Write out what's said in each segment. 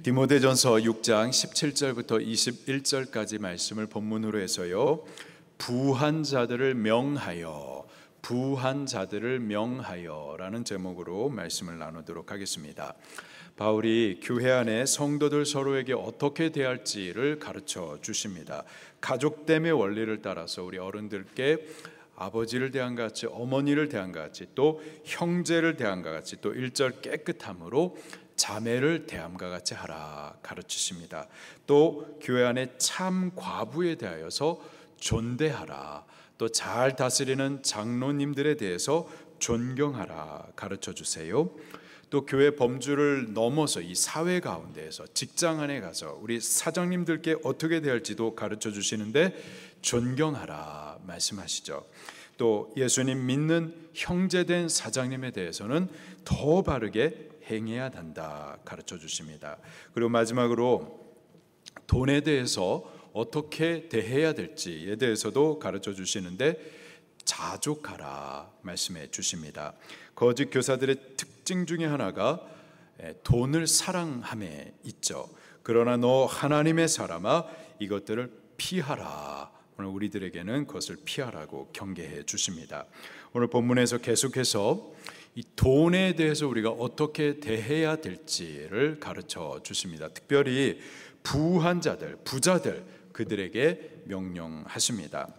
디모데전서 6장 17절부터 21절까지 말씀을 본문으로 해서요, 부한 자들을 명하여 라는 제목으로 말씀을 나누도록 하겠습니다. 바울이 교회 안에 성도들 서로에게 어떻게 대할지를 가르쳐 주십니다. 가족됨의 원리를 따라서 우리 어른들께 아버지를 대한 것 같이, 어머니를 대한 것 같이, 또 형제를 대한 것 같이, 또 일절 깨끗함으로 자매를 대함과 같이 하라 가르치십니다. 또 교회 안에 참 과부에 대하여서 존대하라, 또 잘 다스리는 장로님들에 대해서 존경하라 가르쳐 주세요. 또 교회 범주를 넘어서 이 사회 가운데에서 직장 안에 가서 우리 사장님들께 어떻게 대할지도 가르쳐 주시는데 존경하라 말씀하시죠. 또 예수님 믿는 형제된 사장님에 대해서는 더 바르게 행해야 한다 가르쳐 주십니다. 그리고 마지막으로 돈에 대해서 어떻게 대해야 될지에 대해서도 가르쳐 주시는데 자족하라 말씀해 주십니다. 거짓 교사들의 특징 중에 하나가 돈을 사랑함에 있죠. 그러나 너 하나님의 사람아 이것들을 피하라. 오늘 우리들에게는 그것을 피하라고 경계해 주십니다. 오늘 본문에서 계속해서 이 돈에 대해서 우리가 어떻게 대해야 될지를 가르쳐 주십니다. 특별히 부한 자들, 부자들, 그들에게 명령하십니다.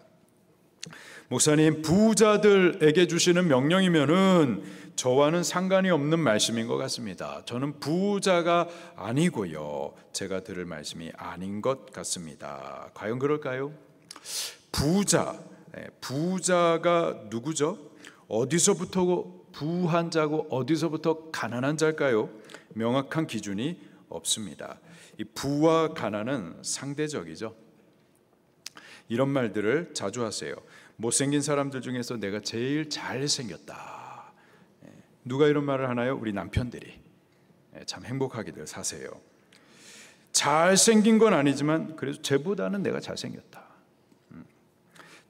목사님, 부자들에게 주시는 명령이면은 저와는 상관이 없는 말씀인 것 같습니다. 저는 부자가 아니고요, 제가 들을 말씀이 아닌 것 같습니다. 과연 그럴까요? 부자가 누구죠? 어디서부터 부한 자고 어디서부터 가난한 자일까요? 명확한 기준이 없습니다. 이 부와 가난은 상대적이죠. 이런 말들을 자주 하세요. 못생긴 사람들 중에서 내가 제일 잘생겼다. 누가 이런 말을 하나요? 우리 남편들이. 참 행복하게들 사세요. 잘생긴 건 아니지만 그래도 쟤보다는 내가 잘생겼다.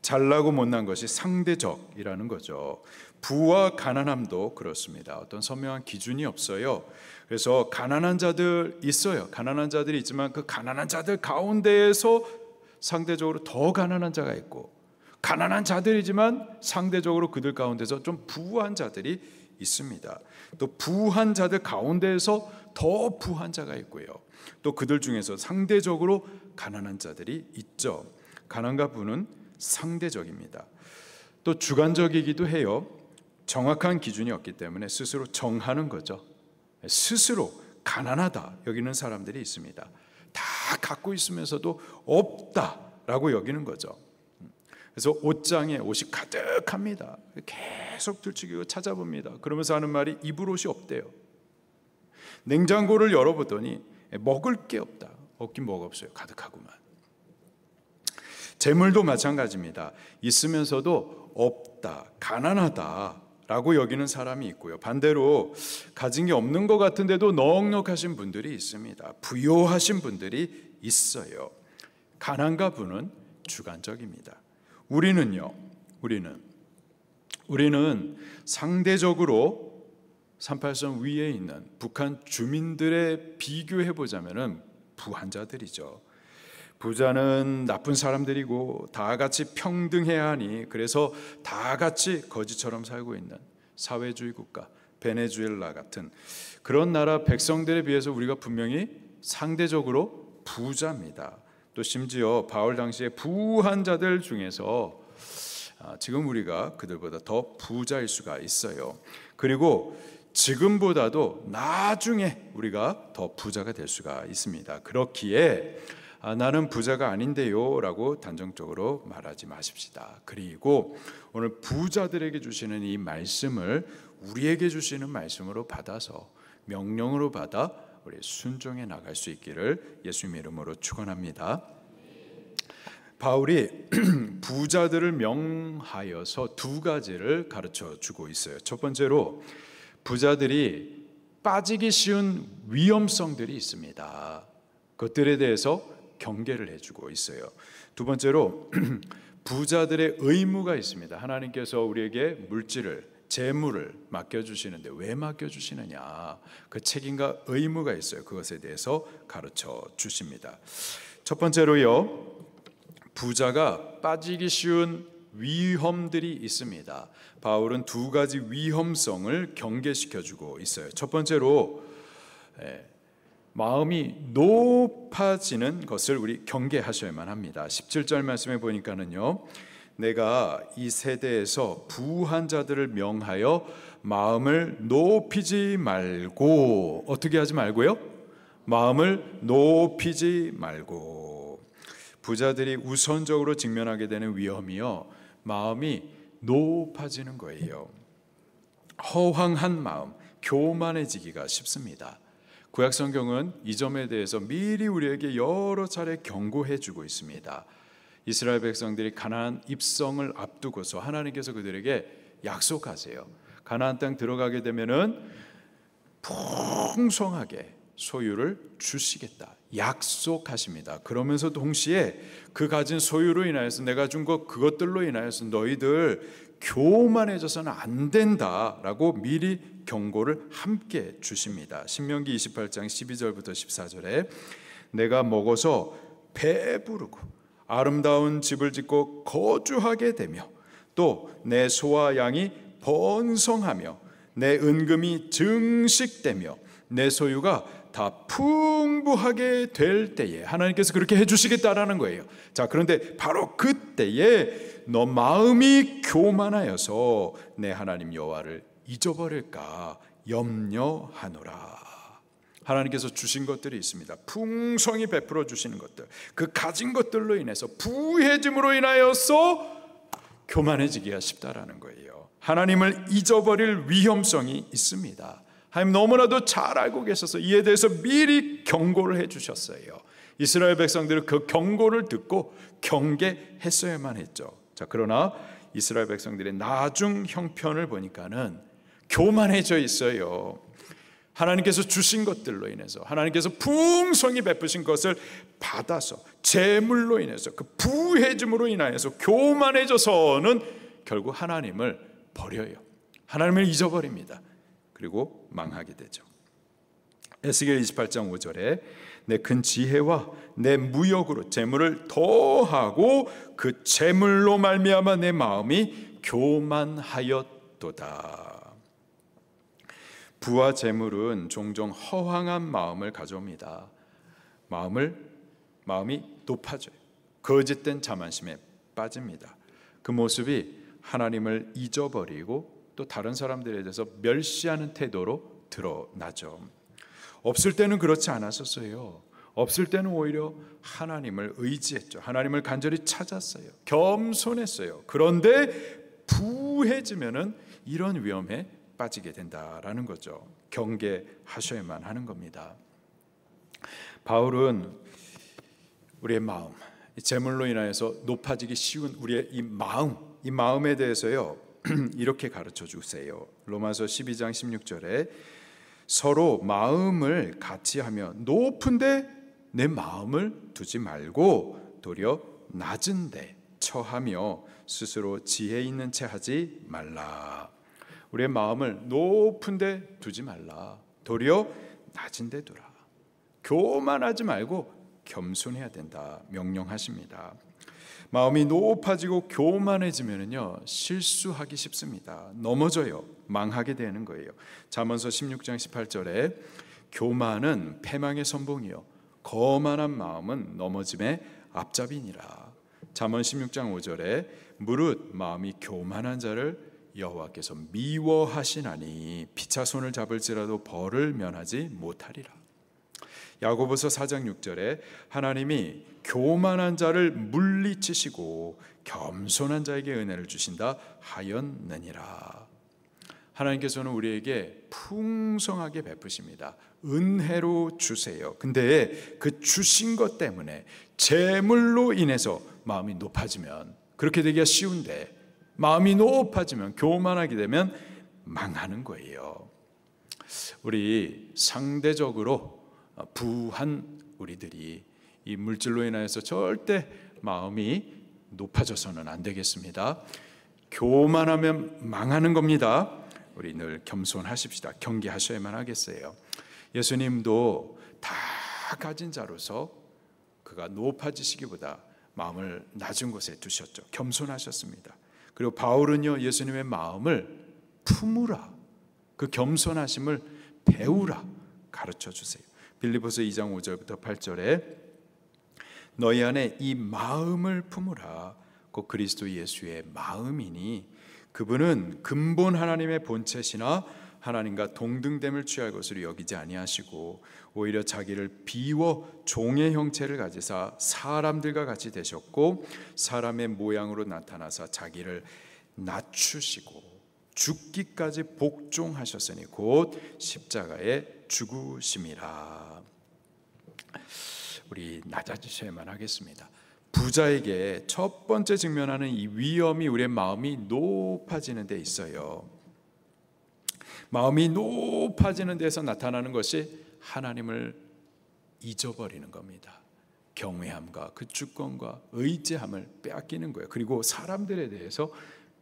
잘나고 못난 것이 상대적이라는 거죠. 부와 가난함도 그렇습니다. 어떤 선명한 기준이 없어요. 그래서 가난한 자들 있어요. 가난한 자들이 있지만 그 가난한 자들 가운데에서 상대적으로 더 가난한 자가 있고, 가난한 자들이지만 상대적으로 그들 가운데서 좀 부한 자들이 있습니다. 또 부한 자들 가운데에서 더 부한 자가 있고요, 또 그들 중에서 상대적으로 가난한 자들이 있죠. 가난과 부는 상대적입니다. 또 주관적이기도 해요. 정확한 기준이 없기 때문에 스스로 정하는 거죠. 스스로 가난하다 여기는 사람들이 있습니다. 다 갖고 있으면서도 없다라고 여기는 거죠. 그래서 옷장에 옷이 가득합니다. 계속 들추기고 찾아봅니다. 그러면서 하는 말이 입을 옷이 없대요. 냉장고를 열어보더니 먹을 게 없다. 없긴 뭐가 없어요. 가득하구만. 재물도 마찬가지입니다. 있으면서도 없다, 가난하다라고 여기는 사람이 있고요, 반대로 가진 게 없는 것 같은데도 넉넉하신 분들이 있습니다. 부요하신 분들이 있어요. 가난과 부는 주관적입니다. 우리는요, 우리는 상대적으로 38선 위에 있는 북한 주민들에 비교해 보자면은 부한 자들이죠. 부자는 나쁜 사람들이고 다 같이 평등해야 하니 그래서 다 같이 거지처럼 살고 있는 사회주의 국가 베네수엘라 같은 그런 나라 백성들에 비해서 우리가 분명히 상대적으로 부자입니다. 또 심지어 바울 당시에 부한 자들 중에서 지금 우리가 그들보다 더 부자일 수가 있어요. 그리고 지금보다도 나중에 우리가 더 부자가 될 수가 있습니다. 그렇기에 나는 부자가 아닌데요 라고 단정적으로 말하지 마십시다. 그리고 오늘 부자들에게 주시는 이 말씀을 우리에게 주시는 말씀으로 받아서, 명령으로 받아 우리 순종해 나갈 수 있기를 예수님의 이름으로 축원합니다. 바울이 부자들을 명하여서 두 가지를 가르쳐 주고 있어요. 첫 번째로 부자들이 빠지기 쉬운 위험성들이 있습니다. 그것들에 대해서 경계를 해주고 있어요. 두 번째로 부자들의 의무가 있습니다. 하나님께서 우리에게 물질을 재물을 맡겨주시는데 왜 맡겨주시느냐, 그 책임과 의무가 있어요. 그것에 대해서 가르쳐 주십니다. 첫 번째로요, 부자가 빠지기 쉬운 위험들이 있습니다. 바울은 두 가지 위험성을 경계시켜주고 있어요. 첫 번째로 마음이 높아지는 것을 우리 경계하셔야만 합니다. 17절 말씀에 보니까는요, 내가 이 세대에서 부한 자들을 명하여 마음을 높이지 말고, 어떻게 하지 말고요? 마음을 높이지 말고. 부자들이 우선적으로 직면하게 되는 위험이요, 마음이 높아지는 거예요. 허황한 마음, 교만해지기가 쉽습니다. 구약 성경은 이 점에 대해서 미리 우리에게 여러 차례 경고해 주고 있습니다. 이스라엘 백성들이 가나안 입성을 앞두고서 하나님께서 그들에게 약속하세요. 가나안 땅 들어가게 되면은 풍성하게 소유를 주시겠다, 약속하십니다. 그러면서 동시에 그 가진 소유로 인하여서, 내가 준 것 그것들로 인하여서 너희들 교만해져서는 안 된다라고 미리 경고를 함께 주십니다. 신명기 28장 12절부터 14절에 내가 먹어서 배부르고 아름다운 집을 짓고 거주하게 되며 또 내 소와 양이 번성하며 내 은금이 증식되며 내 소유가 다 풍부하게 될 때에, 하나님께서 그렇게 해주시겠다라는 거예요. 자, 그런데 바로 그때에 너 마음이 교만하여서 내 하나님 여호와를 잊어버릴까 염려하노라. 하나님께서 주신 것들이 있습니다. 풍성히 베풀어 주시는 것들, 그 가진 것들로 인해서 부해짐으로 인하여서 교만해지기가 쉽다라는 거예요. 하나님을 잊어버릴 위험성이 있습니다. 하나님 너무나도 잘 알고 계셔서 이에 대해서 미리 경고를 해주셨어요. 이스라엘 백성들은 그 경고를 듣고 경계했어야만 했죠. 자, 그러나 이스라엘 백성들의 나중 형편을 보니까는 교만해져 있어요. 하나님께서 주신 것들로 인해서, 하나님께서 풍성히 베푸신 것을 받아서 재물로 인해서, 그 부해짐으로 인하여서 교만해져서는 결국 하나님을 버려요. 하나님을 잊어버립니다. 그리고 망하게 되죠. 에스겔 28장 5절에 내 큰 지혜와 내 무역으로 재물을 더하고 그 재물로 말미암아 내 마음이 교만하였도다. 부와 재물은 종종 허황한 마음을 가져옵니다. 마음이 높아져요. 거짓된 자만심에 빠집니다. 그 모습이 하나님을 잊어버리고 또 다른 사람들에 대해서 멸시하는 태도로 드러나죠. 없을 때는 그렇지 않았었어요. 없을 때는 오히려 하나님을 의지했죠. 하나님을 간절히 찾았어요. 겸손했어요. 그런데 부해지면은 이런 위험에 빠지게 된다라는 거죠. 경계하셔야만 하는 겁니다. 바울은 우리의 마음, 재물로 인하여서 높아지기 쉬운 우리의 이 마음에 대해서요, 이렇게 가르쳐 주세요. 로마서 12장 16절에 서로 마음을 같이 하며 높은데 내 마음을 두지 말고 도리어 낮은 데 처하며 스스로 지혜 있는 채 하지 말라. 우리의 마음을 높은 데 두지 말라. 도리어 낮은 데 두라. 교만하지 말고 겸손해야 된다 명령하십니다. 마음이 높아지고 교만해지면요, 실수하기 쉽습니다. 넘어져요. 망하게 되는 거예요. 잠언서 16장 18절에 교만은 패망의 선봉이요 거만한 마음은 넘어짐의 앞잡이니라. 잠언 16장 5절에 무릇 마음이 교만한 자를 여호와께서 미워하시나니 피차 손을 잡을지라도 벌을 면하지 못하리라. 야고보서 4장 6절에 하나님이 교만한 자를 물리치시고 겸손한 자에게 은혜를 주신다 하였느니라. 하나님께서는 우리에게 풍성하게 베푸십니다. 은혜로 주세요. 근데 그 주신 것 때문에 재물로 인해서 마음이 높아지면 그렇게 되기가 쉬운데, 마음이 높아지면 교만하게 되면 망하는 거예요. 우리 상대적으로 부한 우리들이 이 물질로 인하여서 절대 마음이 높아져서는 안 되겠습니다. 교만하면 망하는 겁니다. 우리 늘 겸손하십시다. 경계하셔야만 하겠어요. 예수님도 다 가진 자로서 그가 높아지시기보다 마음을 낮은 곳에 두셨죠. 겸손하셨습니다. 그리고 바울은요, 예수님의 마음을 품으라, 그 겸손하심을 배우라 가르쳐 주세요. 빌립보서 2장 5절부터 8절에 너희 안에 이 마음을 품으라. 곧 그리스도 예수의 마음이니 그분은 근본 하나님의 본체시나 하나님과 동등됨을 취할 것으로 여기지 아니하시고 오히려 자기를 비워 종의 형체를 가지사 사람들과 같이 되셨고 사람의 모양으로 나타나사 자기를 낮추시고 죽기까지 복종하셨으니 곧 십자가에 죽으심이라. 우리 낮아지셔야만 하겠습니다. 부자에게 첫 번째 직면하는 이 위험이 우리의 마음이 높아지는 데 있어요. 마음이 높아지는 데서 나타나는 것이 하나님을 잊어버리는 겁니다. 경외함과 그 주권과 의지함을 빼앗기는 거예요. 그리고 사람들에 대해서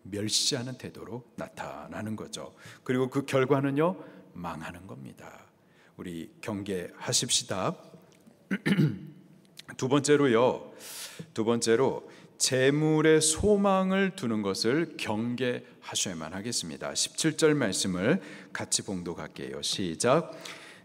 멸시하는 태도로 나타나는 거죠. 그리고 그 결과는요, 망하는 겁니다. 우리 경계하십시다. 두 번째로 재물에 소망을 두는 것을 경계하셔야만 하겠습니다. 17절 말씀을 같이 봉독할게요. 시작.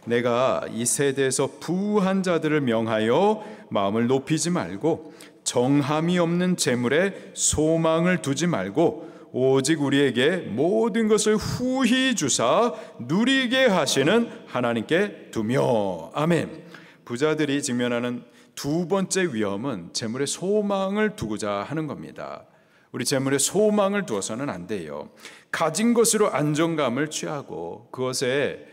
내가 이 세대에서 부한 자들을 명하여 마음을 높이지 말고 정함이 없는 재물에 소망을 두지 말고 오직 우리에게 모든 것을 후히 주사 누리게 하시는 하나님께 두며. 아멘. 부자들이 직면하는 두 번째 위험은 재물에 소망을 두고자 하는 겁니다. 우리 재물에 소망을 두어서는 안 돼요. 가진 것으로 안정감을 취하고 그것을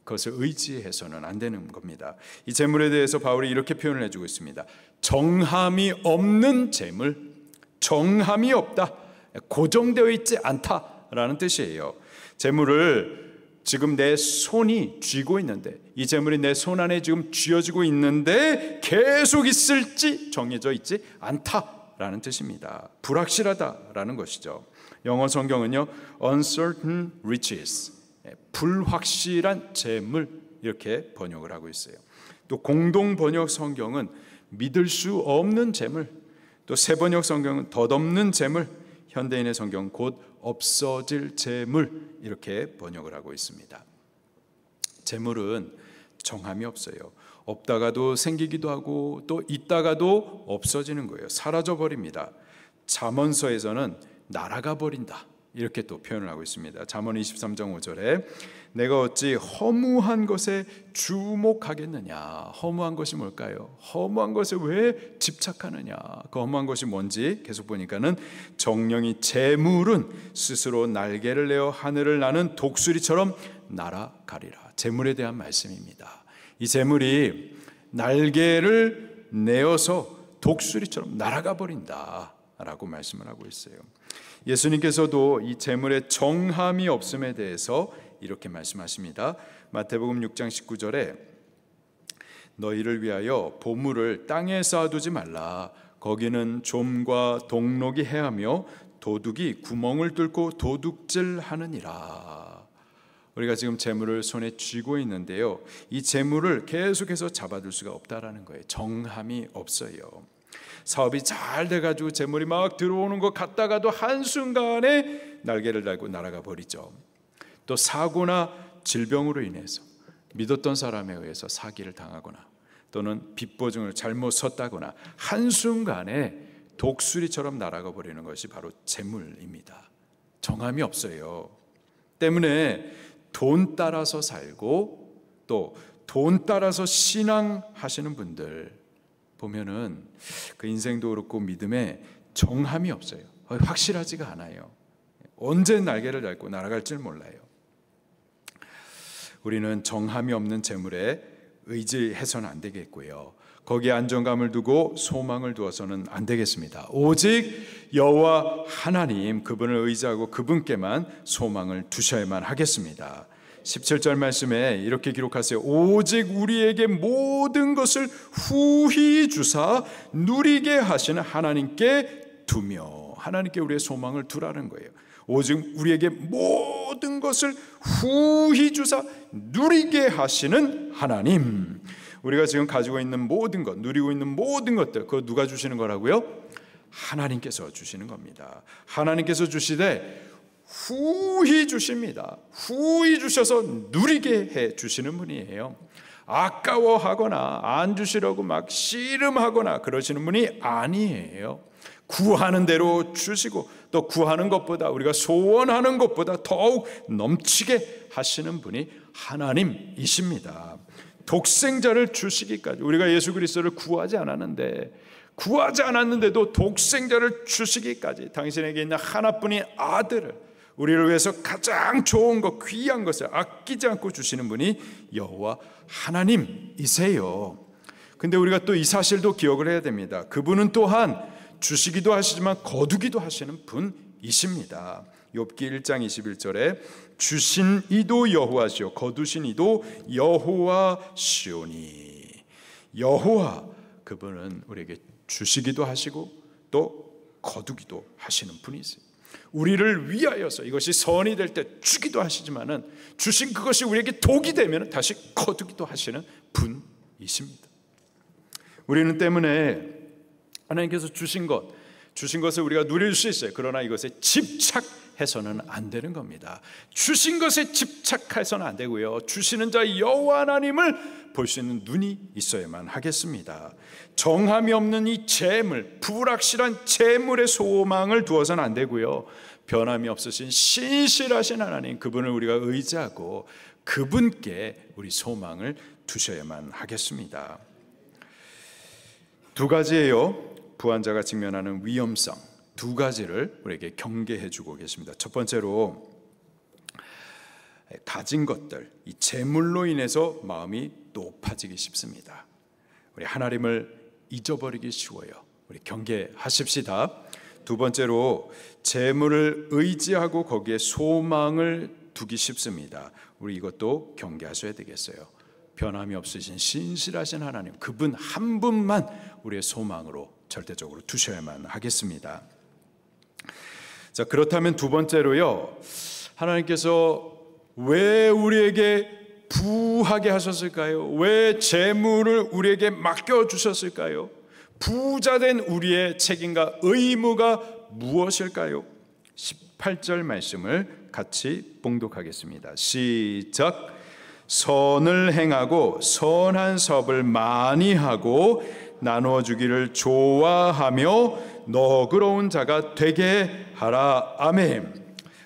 의지해서는 안 되는 겁니다. 이 재물에 대해서 바울이 이렇게 표현을 해주고 있습니다. 정함이 없는 재물, 정함이 없다, 고정되어 있지 않다라는 뜻이에요. 재물을 지금 내 손이 쥐고 있는데, 이 재물이 내 손 안에 지금 쥐어지고 있는데 계속 있을지 정해져 있지 않다라는 뜻입니다. 불확실하다라는 것이죠. 영어 성경은요, uncertain riches, 불확실한 재물, 이렇게 번역을 하고 있어요. 또 공동 번역 성경은 믿을 수 없는 재물, 또 새 번역 성경은 덧없는 재물, 현대인의 성경 곧 없어질 재물, 이렇게 번역을 하고 있습니다. 재물은 정함이 없어요. 없다가도 생기기도 하고 또 있다가도 없어지는 거예요. 사라져 버립니다. 잠언서에서는 날아가 버린다, 이렇게 또 표현을 하고 있습니다. 잠언 23장 5절에 내가 어찌 허무한 것에 주목하겠느냐. 허무한 것이 뭘까요? 허무한 것에 왜 집착하느냐. 그 허무한 것이 뭔지 계속 보니까는 정령이 재물은 스스로 날개를 내어 하늘을 나는 독수리처럼 날아가리라. 재물에 대한 말씀입니다. 이 재물이 날개를 내어서 독수리처럼 날아가 버린다라고 말씀을 하고 있어요. 예수님께서도 이 재물의 정함이 없음에 대해서 이렇게 말씀하십니다. 마태복음 6장 19절에 너희를 위하여 보물을 땅에 쌓아두지 말라. 거기는 좀과 동록이 해하며 도둑이 구멍을 뚫고 도둑질하느니라. 우리가 지금 재물을 손에 쥐고 있는데요, 이 재물을 계속해서 잡아둘 수가 없다라는 거예요. 정함이 없어요. 사업이 잘 돼가지고 재물이 막 들어오는 것 같다가도 한순간에 날개를 달고 날아가 버리죠. 또 사고나 질병으로 인해서 믿었던 사람에 의해서 사기를 당하거나 또는 빚보증을 잘못 섰다거나 한순간에 독수리처럼 날아가 버리는 것이 바로 재물입니다. 정함이 없어요. 때문에 돈 따라서 살고 또 돈 따라서 신앙하시는 분들 보면은 그 인생도 그렇고 믿음에 정함이 없어요. 확실하지가 않아요. 언제 날개를 달고 날아갈지 몰라요. 우리는 정함이 없는 재물에 의지해서는 안 되겠고요, 거기에 안정감을 두고 소망을 두어서는 안 되겠습니다. 오직 여호와 하나님, 그분을 의지하고 그분께만 소망을 두셔야만 하겠습니다. 17절 말씀에 이렇게 기록하세요. 오직 우리에게 모든 것을 후히 주사 누리게 하시는 하나님께 두며. 하나님께 우리의 소망을 두라는 거예요. 오직 우리에게 모든 것을 후히 주사 누리게 하시는 하나님. 우리가 지금 가지고 있는 모든 것, 누리고 있는 모든 것들, 그거 누가 주시는 거라고요? 하나님께서 주시는 겁니다. 하나님께서 주시되 후히 주십니다. 후히 주셔서 누리게 해 주시는 분이에요. 아까워하거나 안 주시려고 막 씨름하거나 그러시는 분이 아니에요. 구하는 대로 주시고 또 구하는 것보다, 우리가 소원하는 것보다 더욱 넘치게 하시는 분이 하나님이십니다. 독생자를 주시기까지, 우리가 예수 그리스도를 구하지 않았는데도 독생자를 주시기까지, 당신에게 있는 하나뿐인 아들을, 우리를 위해서 가장 좋은 것, 귀한 것을 아끼지 않고 주시는 분이 여호와 하나님이세요. 근데 우리가 또 이 사실도 기억을 해야 됩니다. 그분은 또한 주시기도 하시지만 거두기도 하시는 분이십니다. 욥기 1장 21절에 주신 이도 여호와시오 거두신 이도 여호와시오니. 여호와, 그분은 우리에게 주시기도 하시고 또 거두기도 하시는 분이세요. 우리를 위하여서 이것이 선이 될 때 주기도 하시지만은 주신 그것이 우리에게 독이 되면 다시 거두기도 하시는 분이십니다. 우리는 때문에 하나님께서 주신 것을 우리가 누릴 수 있어요. 그러나 이것에 집착해서는 안 되는 겁니다. 주신 것에 집착해서는 안 되고요. 주시는 자 여호와 하나님을 볼 수 있는 눈이 있어야만 하겠습니다. 정함이 없는 이 재물, 불확실한 재물의 소망을 두어서는 안 되고요. 변함이 없으신 신실하신 하나님, 그분을 우리가 의지하고 그분께 우리 소망을 두셔야만 하겠습니다. 두 가지예요. 부한자가 직면하는 위험성 두 가지를 우리에게 경계해 주고 계십니다. 첫 번째로 가진 것들, 이 재물로 인해서 마음이 높아지기 쉽습니다. 우리 하나님을 잊어버리기 쉬워요. 우리 경계하십시다. 두 번째로 재물을 의지하고 거기에 소망을 두기 쉽습니다. 우리 이것도 경계하셔야 되겠어요. 변함이 없으신 신실하신 하나님, 그분 한 분만 우리의 소망으로 절대적으로 두셔야만 하겠습니다. 자, 그렇다면 두 번째로요, 하나님께서 왜 우리에게 부하게 하셨을까요? 왜 재물을 우리에게 맡겨주셨을까요? 부자된 우리의 책임과 의무가 무엇일까요? 18절 말씀을 같이 봉독하겠습니다. 시작. 선을 행하고 선한 사업을 많이 하고 나누어 주기를 좋아하며 너그러운 자가 되게 하라. 아멘.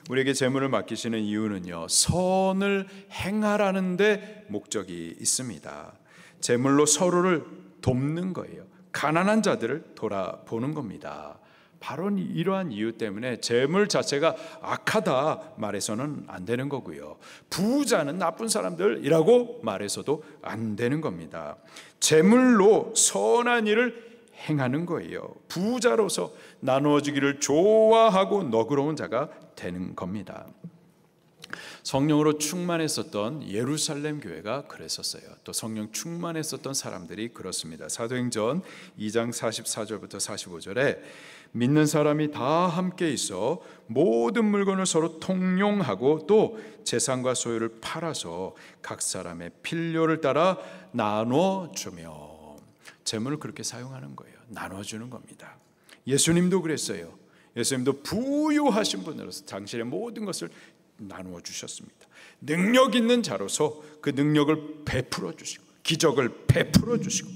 우리에게 재물을 맡기시는 이유는요, 선을 행하라는 데 목적이 있습니다. 재물로 서로를 돕는 거예요. 가난한 자들을 돌아보는 겁니다. 바로 이러한 이유 때문에 재물 자체가 악하다 말해서는 안 되는 거고요. 부자는 나쁜 사람들이라고 말해서도 안 되는 겁니다. 재물로 선한 일을 행하는 거예요. 부자로서 나누어주기를 좋아하고 너그러운 자가 되는 겁니다. 성령으로 충만했었던 예루살렘 교회가 그랬었어요. 또 성령 충만했었던 사람들이 그렇습니다. 사도행전 2장 44절부터 45절에 믿는 사람이 다 함께 있어 모든 물건을 서로 통용하고 또 재산과 소유를 팔아서 각 사람의 필요를 따라 나눠주며, 재물을 그렇게 사용하는 거예요. 나눠주는 겁니다. 예수님도 그랬어요. 예수님도 부유하신 분으로서 당신의 모든 것을 나누어 주셨습니다. 능력 있는 자로서 그 능력을 베풀어 주시고 기적을 베풀어 주시고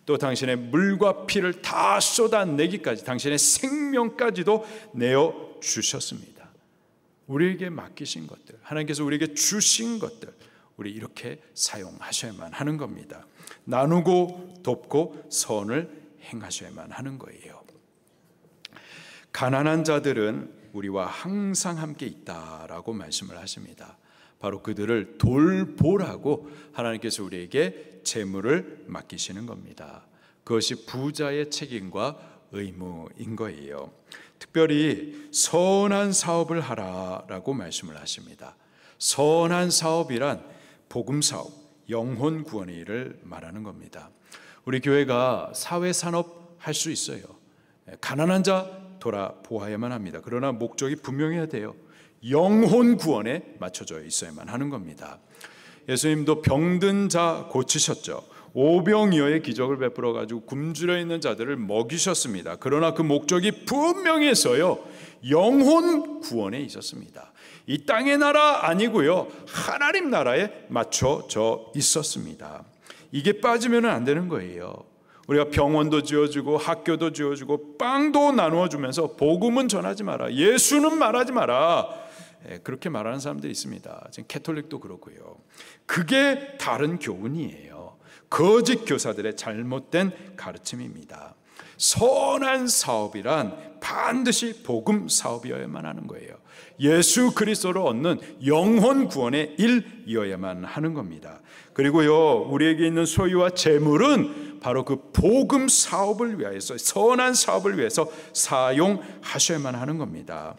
또 당신의 물과 피를 다 쏟아내기까지 당신의 생명까지도 내어 주셨습니다. 우리에게 맡기신 것들, 하나님께서 우리에게 주신 것들, 우리 이렇게 사용하셔야만 하는 겁니다. 나누고 돕고 선을 행하셔야만 하는 거예요. 가난한 자들은 우리와 항상 함께 있다라고 말씀을 하십니다. 바로 그들을 돌보라고 하나님께서 우리에게 재물을 맡기시는 겁니다. 그것이 부자의 책임과 의무인 거예요. 특별히 선한 사업을 하라라고 말씀을 하십니다. 선한 사업이란 복음사업, 영혼 구원의 일을 말하는 겁니다. 우리 교회가 사회산업 할 수 있어요. 가난한 자 돌아보아야만 합니다. 그러나 목적이 분명해야 돼요. 영혼 구원에 맞춰져 있어야만 하는 겁니다. 예수님도 병든 자 고치셨죠. 오병이어의 기적을 베풀어 가지고 굶주려 있는 자들을 먹이셨습니다. 그러나 그 목적이 분명해서요, 영혼 구원에 있었습니다. 이 땅의 나라 아니고요, 하나님 나라에 맞춰져 있었습니다. 이게 빠지면 안 되는 거예요. 우리가 병원도 지어주고 학교도 지어주고 빵도 나누어 주면서 복음은 전하지 마라, 예수는 말하지 마라, 그렇게 말하는 사람들이 있습니다. 지금 캐톨릭도 그렇고요. 그게 다른 교훈이에요. 거짓 교사들의 잘못된 가르침입니다. 선한 사업이란 반드시 복음 사업이어야만 하는 거예요. 예수 그리스도로 얻는 영혼 구원의 일이어야만 하는 겁니다. 그리고요, 우리에게 있는 소유와 재물은 바로 그 복음 사업을 위해서, 선한 사업을 위해서 사용하셔야만 하는 겁니다.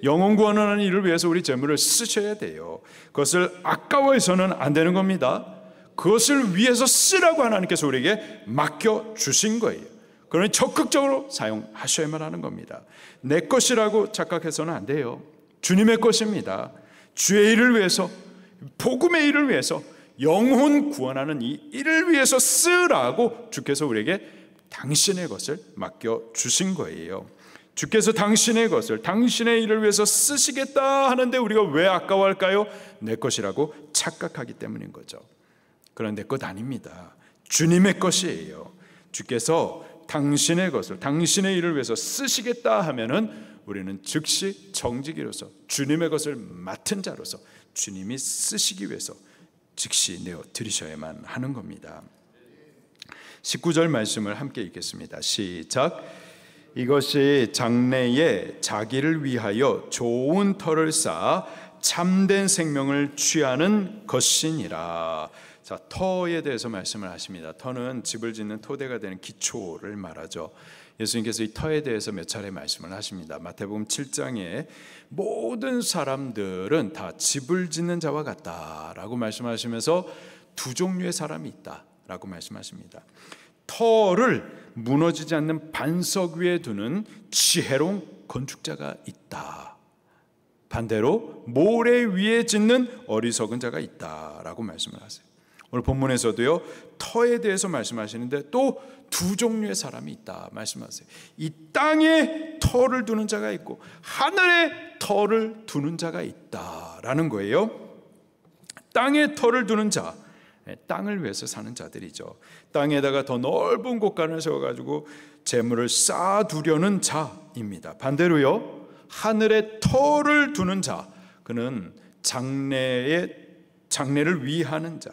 영혼 구원하는 일을 위해서 우리 재물을 쓰셔야 돼요. 그것을 아까워해서는 안 되는 겁니다. 그것을 위해서 쓰라고 하나님께서 우리에게 맡겨주신 거예요. 그러니 적극적으로 사용하셔야만 하는 겁니다. 내 것이라고 착각해서는 안 돼요. 주님의 것입니다. 주의 일을 위해서, 복음의 일을 위해서, 영혼 구원하는 이 일을 위해서 쓰라고 주께서 우리에게 당신의 것을 맡겨주신 거예요. 주께서 당신의 것을, 당신의 일을 위해서 쓰시겠다 하는데 우리가 왜 아까워할까요? 내 것이라고 착각하기 때문인 거죠. 그런 내 것 아닙니다. 주님의 것이에요. 주께서 당신의 것을, 당신의 일을 위해서 쓰시겠다 하면은 우리는 즉시 정직이로서, 주님의 것을 맡은 자로서 주님이 쓰시기 위해서 즉시 내어 드리셔야만 하는 겁니다. 19절 말씀을 함께 읽겠습니다. 시작. 이것이 장래에 자기를 위하여 좋은 터를 쌓아 참된 생명을 취하는 것이니라. 자, 터에 대해서 말씀을 하십니다. 터는 집을 짓는 토대가 되는 기초를 말하죠. 예수님께서 이 터에 대해서 몇 차례 말씀을 하십니다. 마태복음 7장에 모든 사람들은 다 집을 짓는 자와 같다라고 말씀하시면서 두 종류의 사람이 있다라고 말씀하십니다. 터를 무너지지 않는 반석 위에 두는 지혜로운 건축자가 있다. 반대로 모래 위에 짓는 어리석은 자가 있다라고 말씀을 하세요. 오늘 본문에서도요, 터에 대해서 말씀하시는데 또 두 종류의 사람이 있다 말씀하세요. 이 땅에 터를 두는 자가 있고 하늘에 터를 두는 자가 있다라는 거예요. 땅에 터를 두는 자, 땅을 위해서 사는 자들이죠. 땅에다가 더 넓은 곳간을 세워가지고 재물을 쌓아두려는 자입니다. 반대로요, 하늘에 터를 두는 자, 그는 장래를 위하는 자,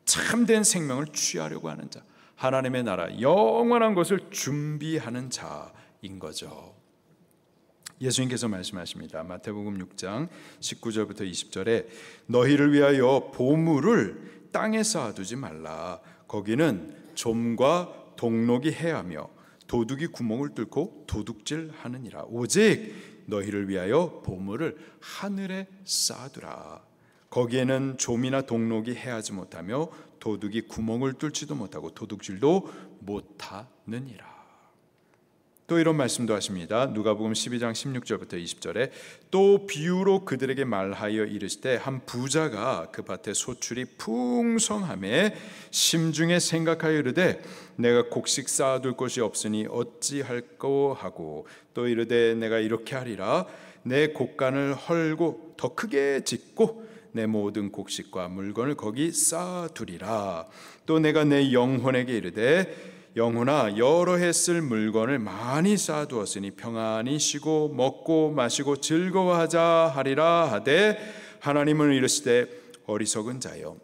참된 생명을 취하려고 하는 자, 하나님의 나라 영원한 것을 준비하는 자인 거죠. 예수님께서 말씀하십니다. 마태복음 6장 19절부터 20절에 너희를 위하여 보물을 땅에 쌓아두지 말라. 거기는 좀과 동록이 해하며 도둑이 구멍을 뚫고 도둑질하느니라. 오직 너희를 위하여 보물을 하늘에 쌓아두라. 거기에는 좀이나 동록이 해하지 못하며 도둑이 구멍을 뚫지도 못하고 도둑질도 못하느니라. 또 이런 말씀도 하십니다. 누가복음 12장 16절부터 20절에 또 비유로 그들에게 말하여 이르시되 한 부자가 그 밭에 소출이 풍성하매 심중에 생각하여 이르되 내가 곡식 쌓아둘 곳이 없으니 어찌할꼬 하고 또 이르되 내가 이렇게 하리라. 내 곡간을 헐고 더 크게 짓고 내 모든 곡식과 물건을 거기 쌓아두리라. 또 내가 내 영혼에게 이르되 영혼아 여러 해 쓸 물건을 많이 쌓아두었으니 평안히 쉬고 먹고 마시고 즐거워하자 하리라 하되 하나님은 이르시되 어리석은 자여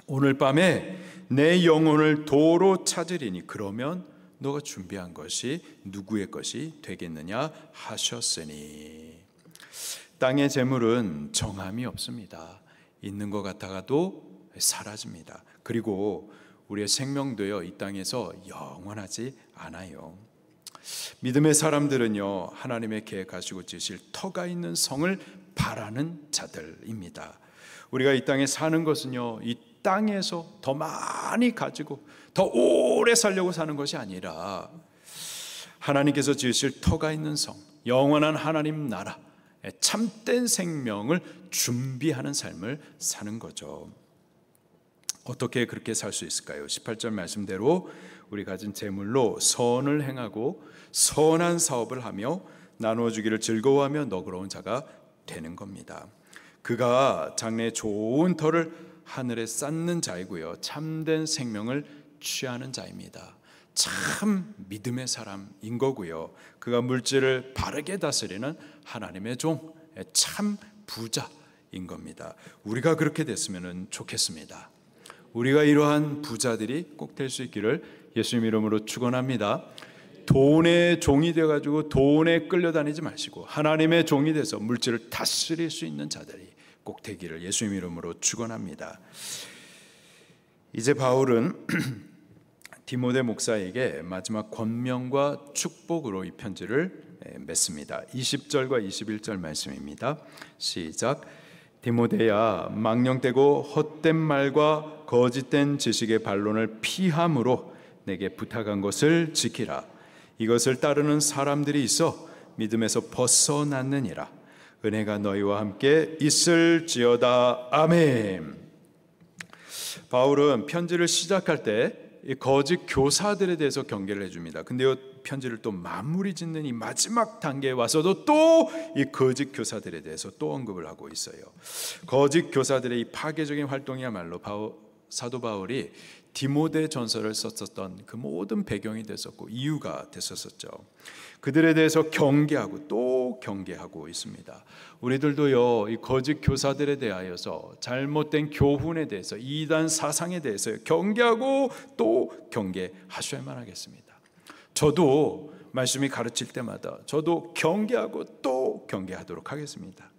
오늘 밤에 내 영혼을 도로 찾으리니 그러면 너가 준비한 것이 누구의 것이 되겠느냐 하셨으니. 땅의 재물은 정함이 없습니다. 있는 것 같아가도 사라집니다. 그리고 우리의 생명도요, 이 땅에서 영원하지 않아요. 믿음의 사람들은요, 하나님의 계획하시고 지으실 터가 있는 성을 바라는 자들입니다. 우리가 이 땅에 사는 것은요, 이 땅에서 더 많이 가지고 더 오래 살려고 사는 것이 아니라 하나님께서 지으실 터가 있는 성, 영원한 하나님 나라, 참된 생명을 준비하는 삶을 사는 거죠. 어떻게 그렇게 살 수 있을까요? 18절 말씀대로 우리 가진 재물로 선을 행하고 선한 사업을 하며 나누어주기를 즐거워하며 너그러운 자가 되는 겁니다. 그가 장래에 좋은 터를 하늘에 쌓는 자이고요, 참된 생명을 취하는 자입니다. 참 믿음의 사람인 거고요, 그가 물질을 바르게 다스리는 하나님의 종, 참 부자인 겁니다. 우리가 그렇게 됐으면 좋겠습니다. 우리가 이러한 부자들이 꼭 될 수 있기를 예수님 이름으로 축원합니다. 돈의 종이 되어가지고 돈에 끌려다니지 마시고 하나님의 종이 돼서 물질을 다스릴 수 있는 자들이 꼭 되기를 예수님 이름으로 축원합니다. 이제 바울은 디모데 목사에게 마지막 권면과 축복으로 이 편지를 맺습니다. 20절과 21절 말씀입니다. 시작. 디모데야, 망령되고 헛된 말과 거짓된 지식의 반론을 피함으로 내게 부탁한 것을 지키라. 이것을 따르는 사람들이 있어 믿음에서 벗어났느니라. 은혜가 너희와 함께 있을지어다. 아멘. 바울은 편지를 시작할 때 이 거짓 교사들에 대해서 경계를 해줍니다. 근데 이 편지를 또 마무리 짓는 이 마지막 단계에 와서도 또 이 거짓 교사들에 대해서 또 언급을 하고 있어요. 거짓 교사들의 이 파괴적인 활동이야말로 사도 바울이 디모데 전서를 썼었던 그 모든 배경이 됐었고 이유가 됐었었죠. 그들에 대해서 경계하고 또 경계하고 있습니다. 우리들도요, 이 거짓 교사들에 대하여서 잘못된 교훈에 대해서 이단 사상에 대해서 경계하고 또 경계하셔야만 하겠습니다. 저도 말씀이 가르칠 때마다 저도 경계하고 또 경계하도록 하겠습니다.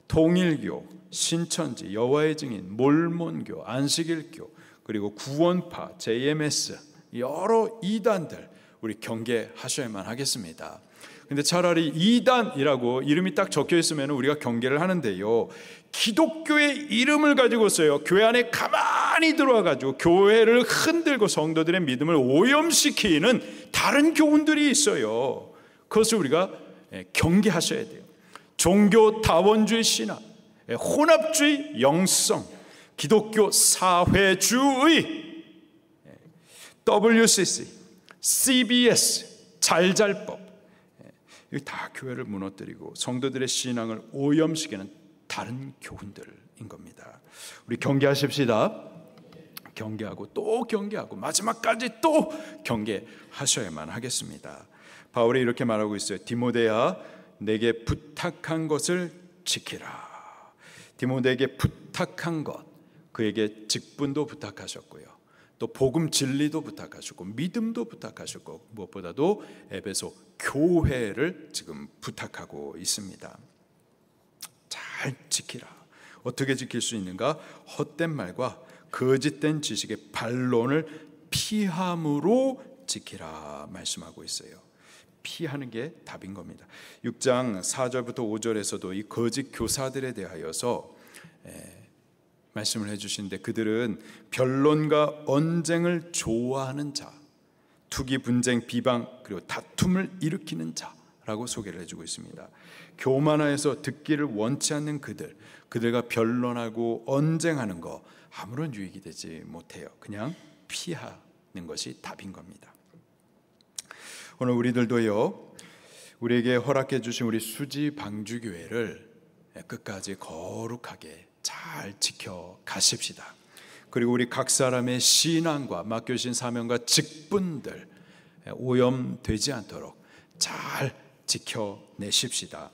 통일교, 신천지, 여호와의 증인, 몰몬교, 안식일교, 그리고 구원파, JMS, 여러 이단들 우리 경계하셔야만 하겠습니다. 근데 차라리 이단이라고 이름이 딱 적혀 있으면 우리가 경계를 하는데요, 기독교의 이름을 가지고서요 교회 안에 가만히 들어와 가지고 교회를 흔들고 성도들의 믿음을 오염시키는 다른 교훈들이 있어요. 그것을 우리가 경계하셔야 돼요. 종교 다원주의 신학, 혼합주의 영성, 기독교 사회주의, WCC, CBS, 잘잘법, 이게 다 교회를 무너뜨리고 성도들의 신앙을 오염시키는 다른 교훈들인 겁니다. 우리 경계하십시다. 경계하고 또 경계하고 마지막까지 또 경계하셔야만 하겠습니다. 바울이 이렇게 말하고 있어요. 디모데야, 내게 부탁한 것을 지키라. 디모데에게 부탁한 것, 그에게 직분도 부탁하셨고요, 또 복음 진리도 부탁하셨고 믿음도 부탁하셨고 무엇보다도 에베소 교회를 지금 부탁하고 있습니다. 잘 지키라. 어떻게 지킬 수 있는가? 헛된 말과 거짓된 지식의 반론을 피함으로 지키라 말씀하고 있어요. 피하는 게 답인 겁니다. 6장 4절부터 5절에서도 이 거짓 교사들에 대하여서 말씀을 해주시는데, 그들은 변론과 언쟁을 좋아하는 자, 투기, 분쟁, 비방, 그리고 다툼을 일으키는 자라고 소개를 해주고 있습니다. 교만하여서 듣기를 원치 않는 그들과 변론하고 언쟁하는 거 아무런 유익이 되지 못해요. 그냥 피하는 것이 답인 겁니다. 오늘 우리들도요, 우리에게 허락해 주신 우리 수지 방주교회를 끝까지 거룩하게 잘 지켜 가십시다. 그리고 우리 각 사람의 신앙과 맡겨주신 사명과 직분들 오염되지 않도록 잘 지켜내십시다.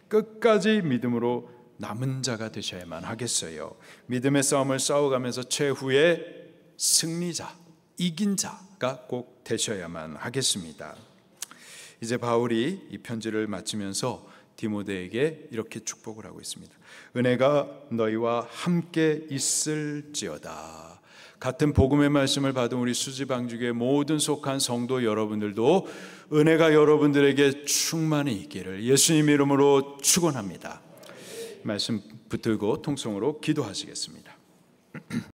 끝까지 믿음으로 남은 자가 되셔야만 하겠어요. 믿음의 싸움을 싸워가면서 최후의 승리자, 이긴 자가 꼭 되셔야만 하겠습니다. 이제 바울이 이 편지를 마치면서 디모데에게 이렇게 축복을 하고 있습니다. 은혜가 너희와 함께 있을지어다. 같은 복음의 말씀을 받은 우리 수지방주교의 모든 속한 성도 여러분들도 은혜가 여러분들에게 충만히 있기를 예수님 이름으로 축원합니다. 말씀 붙들고 통성으로 기도하시겠습니다.